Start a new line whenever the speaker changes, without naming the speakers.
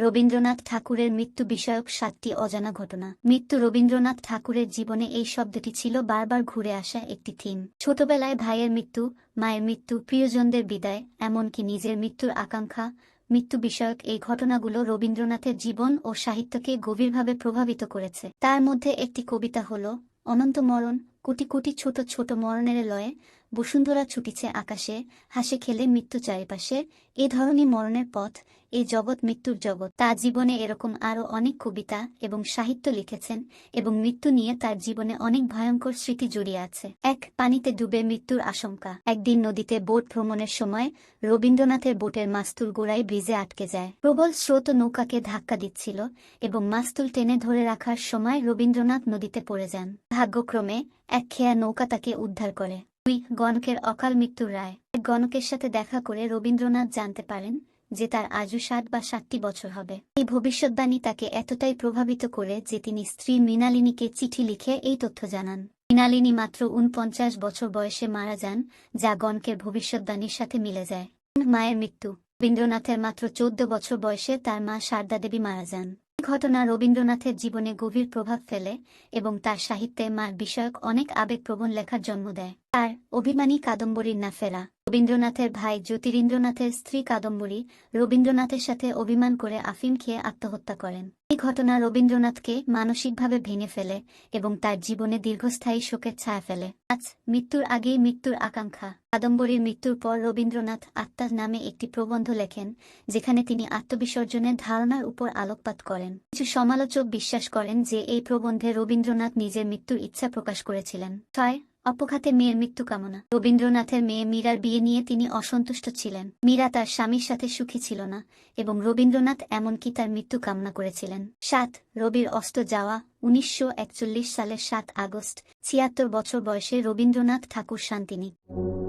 রবীন্দ্রনাথ ঠাকুরের মৃত্যু বিষয়ক 7টি অজানা ঘটনা। মৃত্যু। রবীন্দ্রনাথ ঠাকুরের জীবনে এই শব্দটি ছিল বারবার ঘুরে আসা একটি থিম। ছোটবেলায় ভাইয়ের মৃত্যু, মায়ের মৃত্যু, প্রিয়জনদের বিদায়, এমনকি নিজের মৃত্যুর আকাঙ্ক্ষা। মৃত্যু বিষয়ক এই ঘটনাগুলো রবীন্দ্রনাথের জীবন ও সাহিত্যকে গভীরভাবে প্রভাবিত করেছে। তার মধ্যে একটি কবিতা হল অনন্ত মরণ, কোটি কোটি ছোট ছোট মরণের লয়ে বসুন্ধরা ছুটিছে আকাশে, হাসে খেলে মৃত্যু চারিপাশে, এ ধরনী মরণের পথ, এই জগৎ মৃত্যুর জগৎ। তার জীবনে এরকম আরও অনেক কবিতা এবং সাহিত্য লিখেছেন এবং মৃত্যু নিয়ে তার জীবনে অনেক ভয়ঙ্কর স্মৃতি জড়িয়ে আছে। পানিতে ডুবে মৃত্যুর আশঙ্কা। একদিন নদীতে বোট ভ্রমণের সময় রবীন্দ্রনাথের বোটের মাস্তুল গোড়ায় ব্রিজে আটকে যায়। প্রবল স্রোত নৌকাকে ধাক্কা দিচ্ছিল এবং মাস্তুল টেনে ধরে রাখার সময় রবীন্দ্রনাথ নদীতে পড়ে যান। ভাগ্যক্রমে এক খেয়া নৌকা তাকে উদ্ধার করে। গণকের অকাল মৃত্যুর রায়। এক গণকের সাথে দেখা করে রবীন্দ্রনাথ জানতে পারেন যে তার আজও 7 বা 7টি বছর হবে। এই ভবিষ্যদ্বাণী তাকে এতটাই প্রভাবিত করে যে তিনি স্ত্রী মৃণালিনীকে চিঠি লিখে এই তথ্য জানান। মৃণালিনী মাত্র 49 বছর বয়সে মারা যান, যা গণকের ভবিষ্যদ্বাণীর সাথে মিলে যায়। মায়ের মৃত্যু। রবীন্দ্রনাথের মাত্র 14 বছর বয়সে তার মা সারদা দেবী মারা যান। ঘটনা রবীন্দ্রনাথের জীবনে গভীর প্রভাব ফেলে এবং তার সাহিত্যে মার বিষয়ক অনেক আবেগপ্রবণ লেখার জন্ম দেয়। তার অভিমানী কাদম্বরীর না ফেরা। রবীন্দ্রনাথের ভাই জ্যোতিরিন্দ্রনাথের স্ত্রী কাদম্বরী রবীন্দ্রনাথের সাথে অভিমান করে আফিম খেয়ে আত্মহত্যা করেন। এই ঘটনা রবীন্দ্রনাথকে মানসিকভাবে ভেঙে ফেলে এবং তার জীবনে দীর্ঘস্থায়ী শোকের ছায়া ফেলে। মৃত্যুর আগেই মৃত্যুর আকাঙ্ক্ষা। কাদম্বরীর মৃত্যুর পর রবীন্দ্রনাথ আত্মা নামে একটি প্রবন্ধ লেখেন, যেখানে তিনি আত্মবিসর্জনের ধারণার উপর আলোকপাত করেন। কিছু সমালোচক বিশ্বাস করেন যে এই প্রবন্ধে রবীন্দ্রনাথ নিজের মৃত্যুর ইচ্ছা প্রকাশ করেছিলেন। অপঘাতে মেয়ের মৃত্যু কামনা। রবীন্দ্রনাথের মেয়ে মীরার বিয়ে নিয়ে তিনি অসন্তুষ্ট ছিলেন। মীরা তার স্বামীর সাথে সুখী ছিল না এবং রবীন্দ্রনাথ এমনকি তার মৃত্যু কামনা করেছিলেন। রবির অস্ত যাওয়া। 1941 সালের 7 আগস্ট 76 বছর বয়সে রবীন্দ্রনাথ ঠাকুর শান্তিনিকেতনে